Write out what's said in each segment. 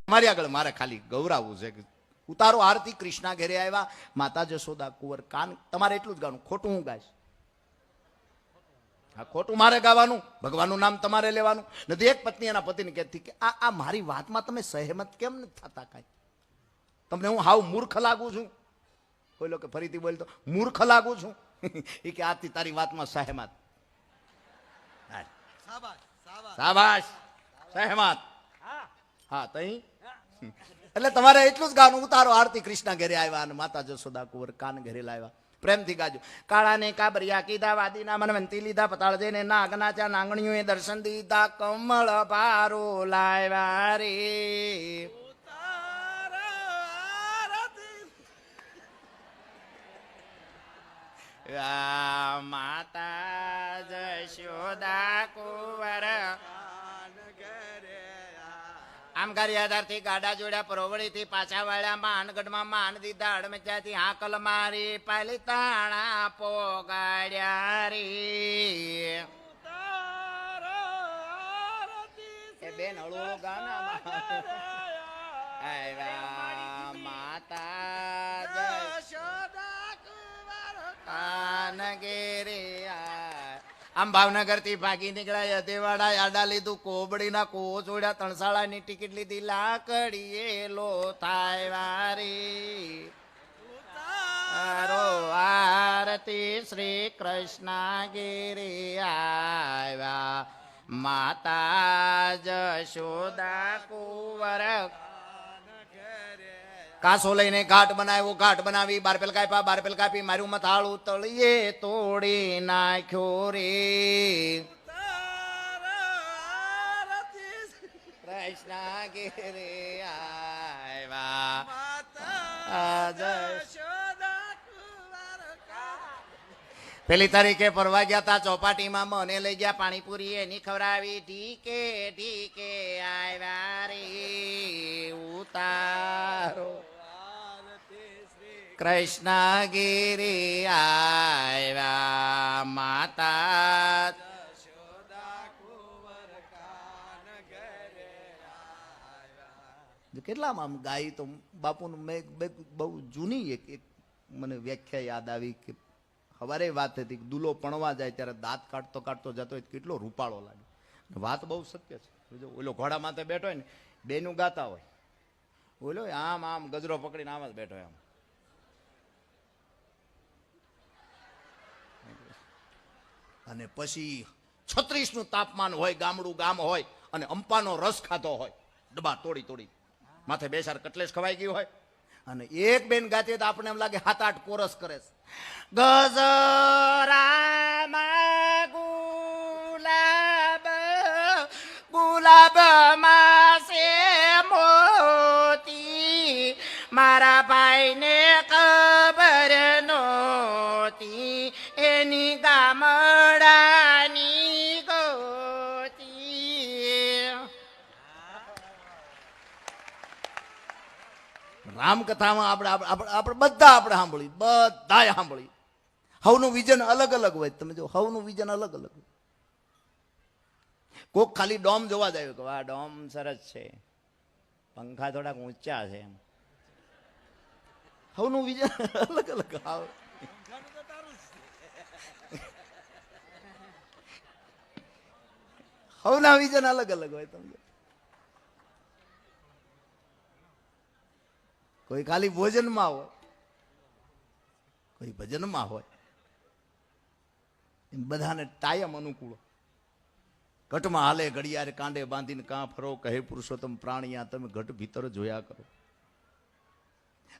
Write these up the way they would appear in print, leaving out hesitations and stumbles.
મારી આગળ મારે ખાલી ગૌરાવવું છે કે ઉતારો આરતી કૃષ્ણા ઘેરે આવ્યા, માતા જશોદા કુંવર કાન. તમારે એટલું જ ગાવાનું, ખોટું હું ગાઈશ. હા, ખોટું મારે ગાવાનું, ભગવાનનું નામ તમારે લેવાનું નથી. એક પત્ની એના પતિને કહેતી કે આ મારી વાતમાં તમે સહેમત કેમ નથી થતા? કાંઈ તમને હું હાવ મૂર્ખ લાગુ છું? બોલો કે ફરીથી બોલ તો મૂર્ખ લાગુ છું? એ કે આથી તારી વાતમાં સહેમત. શાબાશ, સહેમત. હા, તઈ એટલે તમારે એટલું જ ગાવાનું, ઉતારો આરતી કૃષ્ણા ઘેરે આવ્યા અને માતા જશોદા કુંવર કાન ઘેરે લાવ્યા. પ્રેમથી ગાજો. કાળાને કાબરિયા કીધા, વાદીના મનવંતી લીધા, પતાળ જઈને નાગના ચા નાંગણીઓએ દર્શન દીધા, કમળ પારો લાવ્યા રે. માતા જશોદા કુંવર આમ ગારિયાધારથી ગાડા જોડ્યા, પરોવળીથી પાછા વાળ્યા, માનગઢમાં માન દીધા, અડમચાથી હાકલ મારી, પાલી તાણા પોગાડ્યા રે. એ બેન હળવો ગાના આવ્યા માતા જશોદા કુંવર કાન ઘેરે. આમ ભાવનગર થી ભાગી નીકળ્યા, યદેવાડા આડા લીધું, કોબડીના કોવો જોડ્યા, તણસાળાની ટિકિટ લીધી, લાકડીએ લો થાય વારી. આરતી શ્રી કૃષ્ણ ગિરી આવ્યા માતા જશોદા કુંવર. કાસો લઈને ઘાટ બનાવ્યો, ઘાટ બનાવી, બારપેલ કાપ્યા, બારપેલ કાપી, માર્યું મથાળું તળિયે તોડી નાખ્યો રે. કૃષ્ણ ઘેરે આવ્યા. પેલી તારીખે ફરવા ગયા તા, ચોપાટીમાં મને લઈ ગયા, પાણીપુરી એની ખવડાવી, ઢીકે ઢીકે આવ્યા રે. ઉતારો કૃષ્ણ ગિરી આવ્યા માતા જશોદા કુંવર કાન ઘેરે આવ્યા. કેટલામાં આમ ગાય તો બાપુનું મેં બહુ જૂની એક મને વ્યાખ્યા યાદ આવી કે સવારે વાત હતી, દુલો પણવા જાય ત્યારે દાંત કાઢતો કાઢતો જતો હોય કેટલો રૂપાળો લાગે. વાત બહુ સત્ય છે. ઓલો ઘોડા માથે બેઠો હોય ને, બેનું ગાતા હોય, બોલો આમ આમ ગજરો પકડીને આમ જ બેઠો હોય. આમ અને પછી 36નું તાપમાન હોય, ગામડું ગામ હોય, અને અંપાનો રસ ખાતો હોય, ડબ્બા તોડી તોડી, માથે બે ચાર કટલેસ ખવાઈ ગયું હોય, અને એક બેન ગાતી તો આપણે એમ લાગે 7-8 કોરસ કરે છે. ગજરામાં ગુલાબ ગુલાબ માસે મોતી, મારા ભાઈને ખબર નહોતી, એની ગામડાની ગોતી. રામકથામાં આપણે બધા સાંભળી, બધાએ સાંભળી. હવનું વિઝન અલગ અલગ હોય. તમે જો હવનું વિઝન અલગ અલગ હોય. કોક ખાલી ડોમ જોવા જાય કે આ ડોમ સરસ છે, પંખા થોડાક ઊંચા છે. હવનું વિઝન અલગ અલગ. હવના વિઝન અલગ અલગ હોય. તમે કોઈ ખાલી ભોજનમાં હોય, કોઈ ભજનમાં હોય. બધાને ટાયમ અનુકૂળ. ઘટમાં હાલે ઘડિયાળ કાંડે બાંધીને કાં ફરો, કહે પુરુષોત્તમ પ્રાણિયા તમે ઘટ ભીતર જોયા કરો.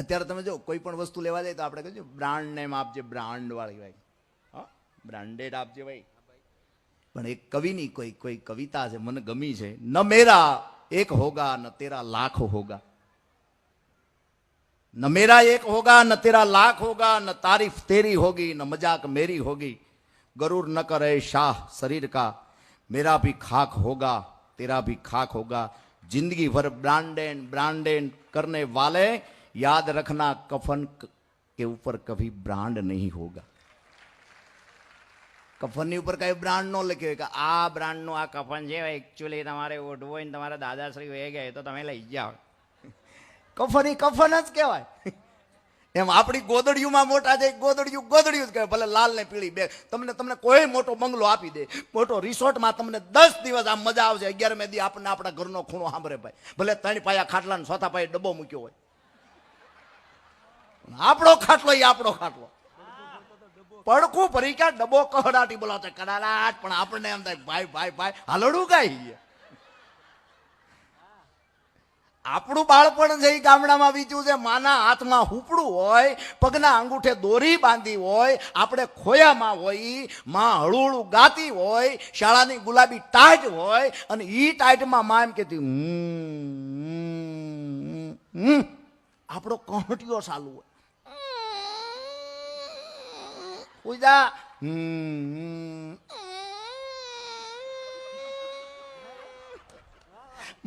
અત્યારે તમે જો કોઈ પણ વસ્તુ લેવા જાય તો આપણે કહીએ બ્રાન્ડ નેમ આપજે, બ્રાન્ડ વાળી ભાઈ, હા બ્રાન્ડેડ આપજે ભાઈ. પણ એક કવિની કોઈ કવિતા છે, મને ગમી છે. ન મેરા એક હોગા ન તેરા લાખ હોગા, न मेरा एक होगा न तेरा लाख होगा, न तारीफ तेरी होगी न मजाक मेरी होगी, गरूर न करे शाह शरीर का, मेरा भी खाक होगा तेरा भी खाक होगा, जिंदगी भर ब्रांडेड ब्रांडेड करने वाले याद रखना कफन के ऊपर कभी ब्रांड नहीं होगा. કફનની ઉપર કઈ બ્રાન્ડ નો લખ્યો કે આ બ્રાન્ડનું આ કફન છે, એકચ્યુઅલી તમારે ઓઢવું હોય ને તમારા દાદાશ્રી વહી ગયા તો તમે લઈ જાઓ. કફન ઈ કફન જ કહેવાય. એમ આપણી ગોદડિયુંમાં મોટા છે, ગોદડિયું ગોદડિયું જ કહેવાય. ભલે લાલ ને પીળી બે, તમને કોઈ મોટો બંગલો આપી દે, મોટો રિસોર્ટમાં તમને 10 દિવસ આમ મજા આવશે. 11મે દી આપણને આપણા ઘરનો ખૂણો સાંભળે ભાઈ. ભલે 3 પાયા ખાટલા ને 4થા પાયે ડબ્બો મૂક્યો હોય, આપણો ખાટલો એ આપણો ખાટલો. પડખું ભરી ક્યાં ડબ્બો કહડાટી બોલાવતો કડાલાટ, પણ આપણને એમ થાય ભાઈ ભાઈ ભાઈ હાલડું ગાઈ. આપણું બાળપણ છે એ ગામડામાં વીત્યું છે. માના હાથમાં હુપડું હોય, પગના અંગૂઠે દોરી બાંધી હોય, આપણે ખોયામાં હોય, માં હળુહળું ગાતી હોય, શાળાની ગુલાબી ટાઈટ હોય, અને ઈ ટાઈટમાં માં એમ કહેતી આપણો કહટીઓ ચાલુ હોય. પૂજા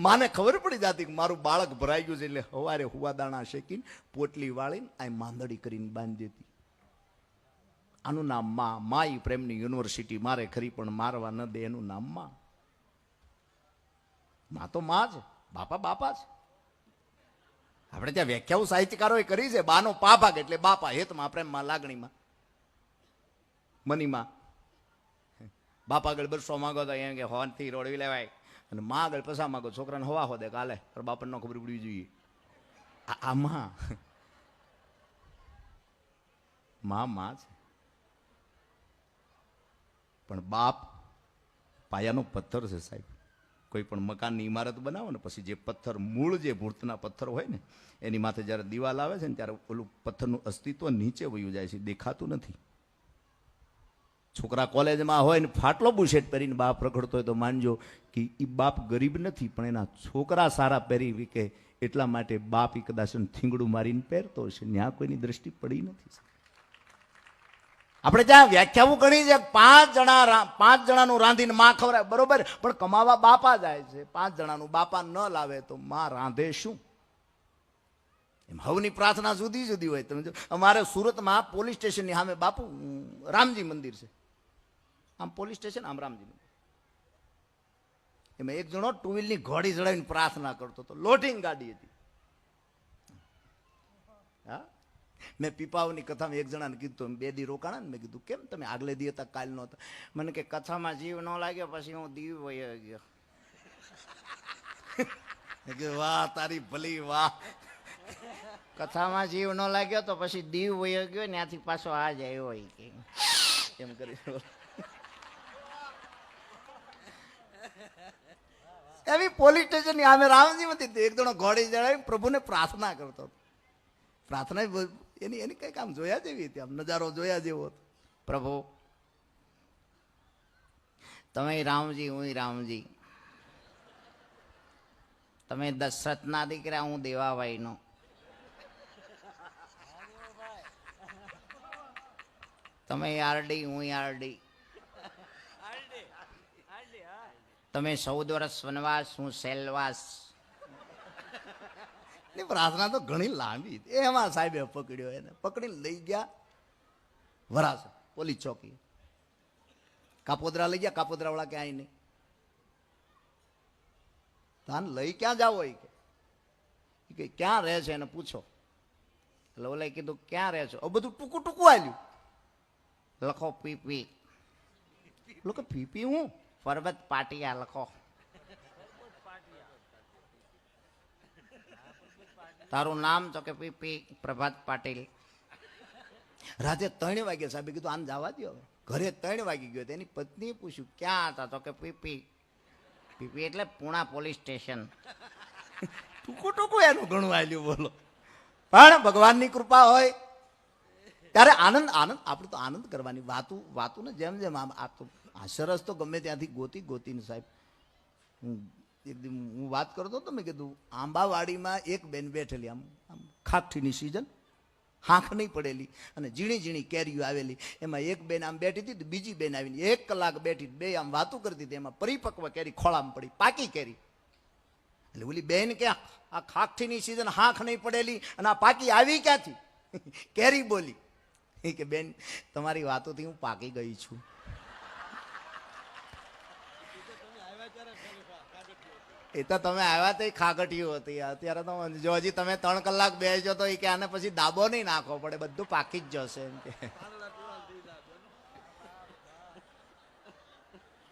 માને ખબર પડી જતી કે મારું બાળક ભરાઈ ગયું છે, એટલે સવારે હુવાદાણા શેકીને પોટલી વાળીને આ માંદડી કરીને બાંધી દેતી. આનું નામ માં. માઈ પ્રેમની યુનિવર્સિટી મારે ખરી, પણ મારવા ન દે એનું નામ માં. માં તો માં છે, બાપા બાપા છે. આપણે ત્યાં વ્યાખ્યાઓ સાહિત્યકારોએ કરી છે. બાનો પા ભાગ એટલે બાપા, હેતમાં, પ્રેમમાં, લાગણીમાં, મનીમાં. બાપા આગળ બરસો માંગો તો એમ કે હોનથી રોડવી લેવાય, અને માં આગળ પસા માંગો છોકરાને હવા હો દે કાલે, બાપાને ન ખબર પડવી જોઈએ. આમાં માં છે, પણ બાપ પાયાનો પથ્થર છે સાહેબ. કોઈ પણ મકાનની ઇમારત બનાવો ને પછી જે પથ્થર, મૂળ જે મૂર્તના પથ્થર હોય ને, એની માથે જ્યારે દિવાલ આવે છે ને ત્યારે ઓલું પથ્થરનું અસ્તિત્વ નીચે વયું જાય છે, દેખાતું નથી. છોકરા કોલેજમાં હોય ને ફાટલો બુશેટ પહેરીને બાપ રખડતો હોય તો માનજો કે એ બાપ ગરીબ નથી, પણ એના છોકરા સારા પહેરી વિકે એટલા માટે બાપ એ કદાચ થીંગડું મારીને પહેરતો હશે. ત્યાં કોઈની દ્રષ્ટિ પડી નથી. આપણે ત્યાં વ્યાખ્યાઓ ગણી છે, 5 જણાનું રાંધીને માં ખવડાવે, બરોબર, પણ કમાવા બાપા જાય છે. 5 જણાનું બાપા ન લાવે તો માં રાંધે શું? એમ હવની પ્રાર્થના જુદી જુદી હોય. તમે જો અમારે સુરતમાં પોલીસ સ્ટેશનની સામે બાપુ રામજી મંદિર છે. આમ પોલીસ સ્ટેશન, આમ રામજી મંદિર. એમાં એક જણો 2 વ્હીલની ઘોડી ચડાવીને પ્રાર્થના કરતો હતો. લોડિંગ ગાડી હતી. હા, મેં પીપાઓની કથામાં એક જણાને કીધું, 2 દી રોકાણા ને, મેં કીધું કેમ તમે આગલે દી હતા, કાલ નો હતા? મને કે કથામાં જીવ ન લાગ્યો, પછી હું દીવ વયો ગયો. વાહ તારી ભલી વાહ. કથામાં જીવ ન લાગ્યો તો પછી દીવ વયો ગયો, ત્યાંથી પાછો આ જ આવ્યો એમ કરી. એવી પોલીસ સ્ટેશન ની આમે રામજી હતી. એક જણો ઘોડી ચડાવી પ્રભુને પ્રાર્થના કરતો. પ્રાર્થના એની કઈક આમ જોયા જેવી હતી, આમ નજારો જોયા જેવો હતો. પ્રભુ તમે રામજી, હું રામજી. તમે દશરથના દીકરા, હું દેવાભાઈનો. તમે આરડી, હું આરડી. તમે 14 વર્ષ વનવાસ, હું સેલવાસ. પ્રાર્થના તો ઘણી લાંબી. એમાં સાહેબે પકડ્યો, એને પકડીને લઈ ગયા વરાસા પોલીસ ચોકી. કાપોદરા લઈ ગયા. કાપોદરા વાળા કે આઈ નહીં. તાન લઈ ક્યાં જાવ હોય કે ક્યાં રહે છે એને પૂછો. એટલે ઓલે કીધું ક્યાં રહે છો? બધું ટૂંકું ટૂંકું આવ્યું. લખો પીપી. લોકો પીપી હું? પરબત પાટિયા લખો. તારું નામ? તો કે પીપી પ્રભાત પાટીલ. રાતે 3 વાગે સાહેબ કીધું આને જવા દો. ઘરે 3 વાગી ગયો. એની પત્નીએ પૂછ્યું ક્યાં હતા? તો કે પીપી. પીપી એટલે પુણા પોલીસ સ્ટેશન. ટૂંકું ટૂંકું એનું ઘણું આવ્યું. બોલો, પણ ભગવાનની કૃપા હોય ત્યારે આનંદ આનંદ. આપણે તો આનંદ કરવાની વાતું ને જેમ જેમ આમ આ તો સરસ તો ગમે ત્યાંથી ગોતીને સાહેબ. હું વાત કરતો હતો, મેં કીધું આંબાવાડીમાં એક બેન બેઠેલી, આમ ખાખઠીની સિઝન, હાંખ નહીં પડેલી અને ઝીણી ઝીણી કેરીઓ આવેલી. એમાં એક બેન આમ બેઠી હતી, તો બીજી બેન આવીને 1 કલાક બેઠી, બે આમ વાતું કરતી હતી. એમાં પરિપક્વ કેરી ખોળામાં પડી, પાકી કેરી. એટલે ઓલી બેન કે આ ખાખઠીની સિઝન હાંખ નહીં પડેલી અને આ પાકી આવી ક્યાંથી? કેરી બોલી કે બેન તમારી વાતોથી હું પાકી ગઈ છું. એ તો તમે આવ્યા તો ખાગટીયું હતી, અત્યારે તો જો હજી તમે 3 કલાક બેસજો તો એ કે આને પછી દાબો નહીં નાખવો પડે, બધું પાકી જ જશે એમ કે.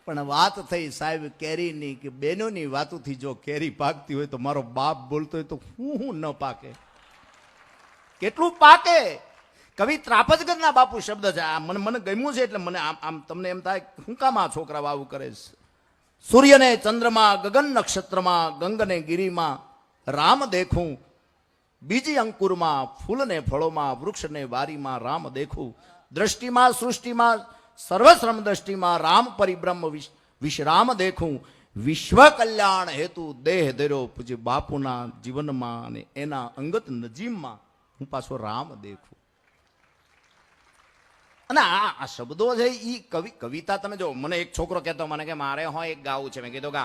પણ વાત થઈ સાહેબ કેરીની કે બેનોની વાતોથી જો કેરી પાકતી હોય તો મારો બાપ બોલતો હોય તો હું ન પાકે, કેટલું પાકે. કવિ ત્રાપજગરના બાપુ શબ્દ છે, આ મને ગમ્યું છે એટલે મને આમ તમને એમ થાય હું કામ આ છોકરા આવું કરે છે. સૂર્યને ચંદ્રમાં, ગગન નક્ષત્રમાં, ગંગને ગિરિમાં રામ દેખું, બીજી અંકુરમાં, ફૂલને ફળોમાં, વૃક્ષને વારીમાં રામ દેખું, દ્રષ્ટિમાં સૃષ્ટિમાં સર્વશ્રમ દ્રષ્ટિમાં રામ પરિબ્રહ્મ વિશ્રામ દેખું, વિશ્વ કલ્યાણ હેતુ દેહ ધર્યો પૂજ્ય બાપુના જીવનમાં અને એના અંગત નજીમમાં હું પાછો રામ દેખું. અને આ શબ્દો છે એ કવિતા તમે જો, મને એક છોકરો કહેતો મને કે મારે હો એક ગાવું છે, મેં કીધું કે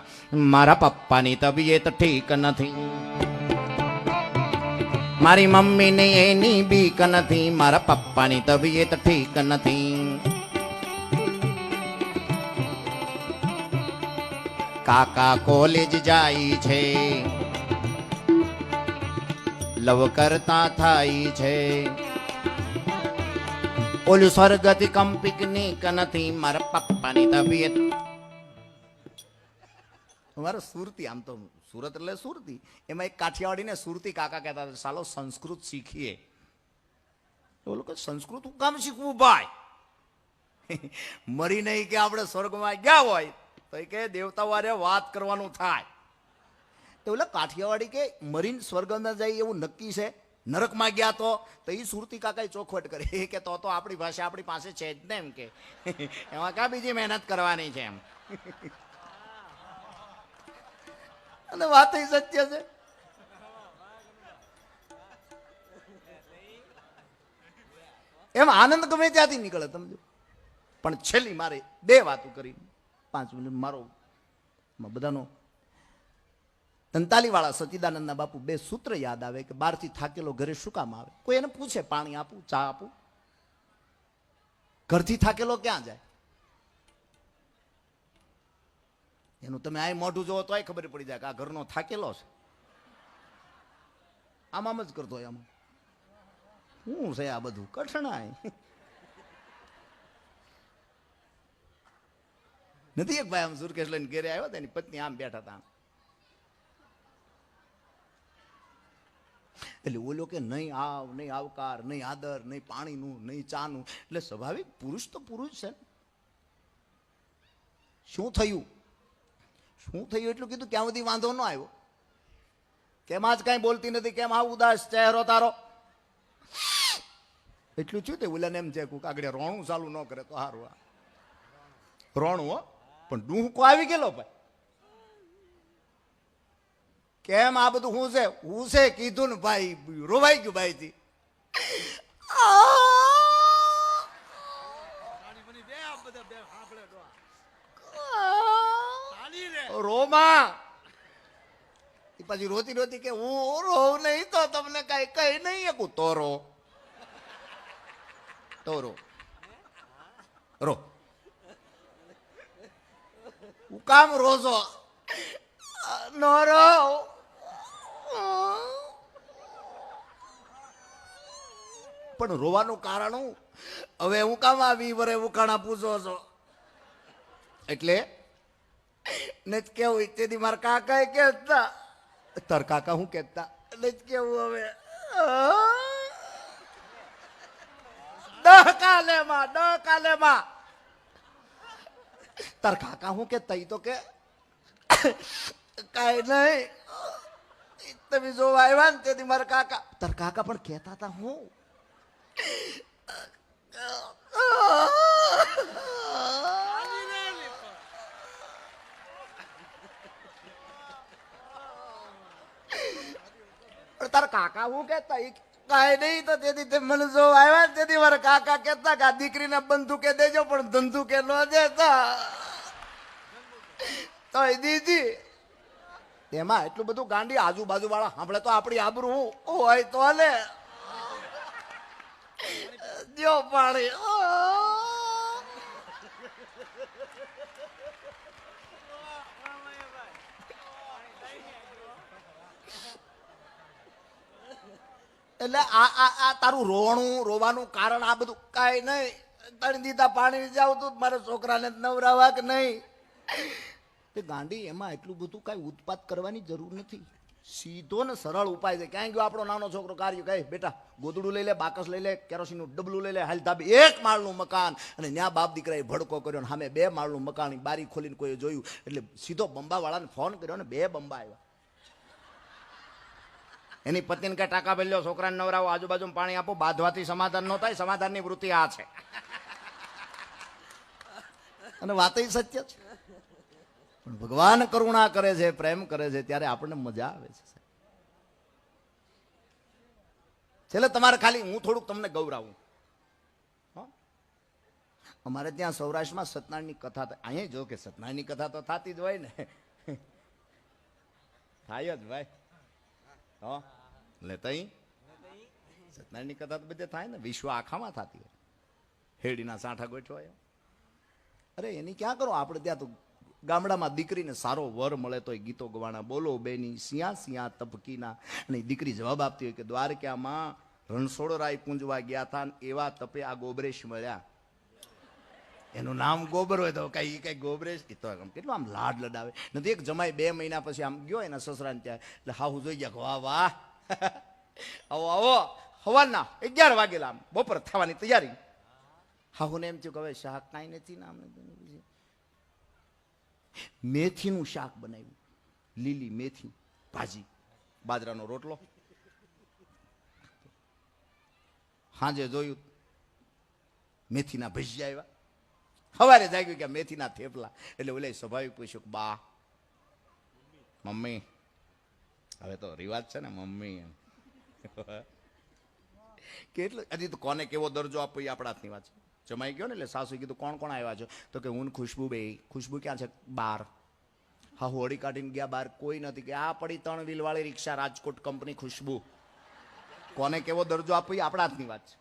મારા પપ્પાની તબિયત ઠીક નથી, મારી મમ્મીની એની બીક નથી, મારા પપ્પાની તબિયત ઠીક નથી, કાકા કોલેજ જાય છે, લવ કરતા થાય છે, ઓલું સ્વર્ગથી કમ પિકનિક નથી, મારા પપ્પાની તબિયત. મારો સુરતી, આમ તો સુરત એટલે સુરતી, એમાં એક કાઠિયાવાડીને સુરતી કાકા કહેતા હતા સાલો સંસ્કૃત શીખીએ. ઓલું કે સંસ્કૃત હું કામ શીખવું ભાઈ, મરી નહીં કે આપણે સ્વર્ગમાં ગયા હોય તો એ કે દેવતાઓ હારે વાત કરવાનું થાય. તો ઓલા કાઠિયાવાડી કે મરીને સ્વર્ગમાં જાય એવું નક્કી છે, નરકમાં ગયા તો એ સુરતી કાકાએ ચોખવટ કરી કે તો આપણી ભાષા આપણી પાસે છે જ ને એમ કે એમાં ક્યાં બીજી મહેનત કરવાની છે એમ. અને વાત એ સત્ય છે. એમ આનંદ ગમે ત્યાંથી નીકળે સમજો. પણ છેલ્લી મારે 2 વાતો કરી, 5 મિનિટ મારો બધાનો. તંતાલી વાળા સચિદાનંદના બાપુ 2 સૂત્ર યાદ આવે કે બહારથી થાકેલો ઘરે શું કામ આવે. કોઈ એને પૂછે પાણી આપું, ચા આપું, ઘરથી થાકેલો ક્યાં જાય? એનું તમે આ મોઢું જોવો તો ખબર પડી જાય કે આ ઘરનો થાકેલો છે. આમ જ કરતો હોય, આમાં શું છે આ બધું કઠણાય નથી. એક ભાઈ આમ સુરકેશ લઈને ઘેરે આવ્યો, એની પત્ની આમ બેઠા હતા, એટલે ઓલો કે નહીં આવ, નહીં આવકાર, નહીં આદર, નહીં પાણીનું, નહીં ચાનું. એટલે સ્વાભાવિક પુરુષ તો પુરુષ છે. શું થયું એટલું કીધું, ક્યાં સુધી વાંધો ન આવ્યો, કેમ આજ કઈ બોલતી નથી, કેમ આ ઉદાસ ચહેરો તારો, એટલું થયું. તે ઓલાને એમ છે આગળ રોણું ચાલુ ન કરે તો સારું. રોણું હો, પણ ડૂહકો આવી ગયેલો ભાઈ. કેમ આ બધું હું છે કીધું ને ભાઈ રોવાઈ ગયું ભાઈ થી. રોમા પછી રોતી કે હું રોવ નહીં તો તમને કઈ નહીં એકું તો રો હું કામ રોજો નો રો. પણ રોવાનું કારણ હું, હવે હું કામ આવી વરે ઉકાણા પૂછો છો એટલે ને કેવું તેથી મારા કાકા કેતા, તાર કાકા હું કેતા એટલે કેવું હવે ડકાલેમાં તાર કાકા હું કેતા, ઈ તો કે કઈ નહીં તમે જોવા આવ્યા ને તેથી મારા કાકા, તાર કાકા પણ કહેતા હતા હું તારા કાકા હું કેતા કઈ નહીં તો તેથી મને જોવા આવ્યા ને તેથી મારા કાકા કેતા કે આ દીકરીને બંદૂકે દેજો પણ ધંધુકે ન દેતા તો દીદી. એમાં એટલું બધું ગાંડી આજુબાજુ વાળા સાંભળે તો આપણી આબરૂ હોય તો હાલે. જો પાણી એટલે આ તારું રોવાનું કારણ આ બધું કાંઈ નહીં. તણી દીધા પાણી જાવ તું મારા છોકરાને નવરાવા કે નહીં. તે ગાંડી એમાં એટલું બધું કાંઈ ઉત્પાદ કરવાની જરૂર નથી. સીધો ને સરળ ઉપાય છે. ક્યાંય ગયો આપણો નાનો છોકરો કાર્ય કહે બેટા ગોદડું લઈ લે, બાકસ લઈ લે, કેરોસીનનું ડબલું લઈ લે, હાલ ધાબી 1 માળનું મકાન. અને ત્યાં બાપ દીકરાએ ભડકો કર્યો ને સામે 2 માળનું મકાન. બારી ખોલીને કોઈ જોયું એટલે સીધો બંબાવાળાને ફોન કર્યો ને 2 બંબા આવ્યા. એની પત્નીને કઈ ટાકા ભલ્યો, છોકરાને નવરાવો, આજુબાજુ પાણી આપો, બાંધવાથી સમાધાન ન થાય. સમાધાનની વૃત્તિ આ છે. અને વાત સત્ય છે. પણ ભગવાન કરુણા કરે છે, પ્રેમ કરે છે ત્યારે આપણને મજા આવે છે. છેલ્લે તમારે ખાલી હું થોડુંક તમને ગૌરાવું. અમારે ત્યાં સૌરાષ્ટ્રમાં સત્યનારાયણની કથા અહીંયા જો કે સત્યનારાયણની કથા તો થતી જ હોય ને, થાય જ ભાઈ. એટલે તઈ સત્યનારાયણની કથા તો બધે થાય ને, વિશ્વ આખામાં થતી હોય. હેડીના સાંઠા ગોઠવાય. અરે એની ક્યાં કરો, આપણે ત્યાં તો ગામડામાં દીકરીને સારો વર મળે તો ગીતો ગવાના, બોલો બેની સિયા સિયા તપકીના. અને દીકરી જવાબ આપતી હોય કે દ્વારકામાં રણછોડરાય પૂંજવા ગયા હતા એવા તપે આ ગોબરેશ મળ્યા. એનું નામ ગોબર હોય તો કઈ ગોબરેશ, એ તો કેટલું આમ લાડ લડાવે. નથી એક જમાઈ 2 મહિના પછી આમ ગયો એના સસરાને ત્યાં, એટલે હાહુ જોઈ ગયા, વાહ વાહ આવો આવો. સવારના 11 વાગેલા, આમ બપોર થવાની તૈયારી. હાહુને એમ થયું કે હવે શાક કાંઈ નથી ને આમ મેથીનું શાક બનાવ્યું, લીલી મેથી ભાજી, બાજરાનો રોટલો. સાંજે જોયું મેથીના ભજીયા આવ્યા. સવારે જાગ્યું કે મેથીના થેપલા. એટલે ઓલે સ્વાભાવિક પૂછ્યું કે બા મમ્મી, હવે તો રિવાજ છે ને મમ્મી એમ. કેટલું હજી તો કોને કેવો દરજ્જો આપવો એ આપણા હાથની વાત છે. જમાઈ ગયો ને એટલે સાસુએ કીધું કોણ કોણ આવ્યા છો? તો કે હું ખુશ્બુ બે. ખુશ્બુ ક્યાં છે? બહાર. હા હોળી કાઢીને ગયા બહાર, કોઈ નથી. કે આ પડી 3 વ્હીલવાળી રિક્ષા, રાજકોટ કંપની ખુશ્બુ. કોને કેવો દરજ્જો આપવો એ આપણા હાથની વાત છે.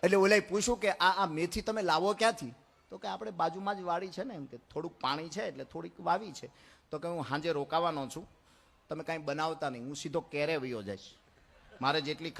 એટલે ઓલે પૂછ્યું કે આ મેથી તમે લાવો ક્યાંથી? તો કે આપણે બાજુમાં જ વાડી છે ને, એમ કે થોડુંક પાણી છે એટલે થોડીક વાવી છે. તો કે હું સાંજે રોકાવાનો છું, તમે કાંઈ બનાવતા નહીં, હું સીધો કેરે વયો જઈશ. મારે જેટલી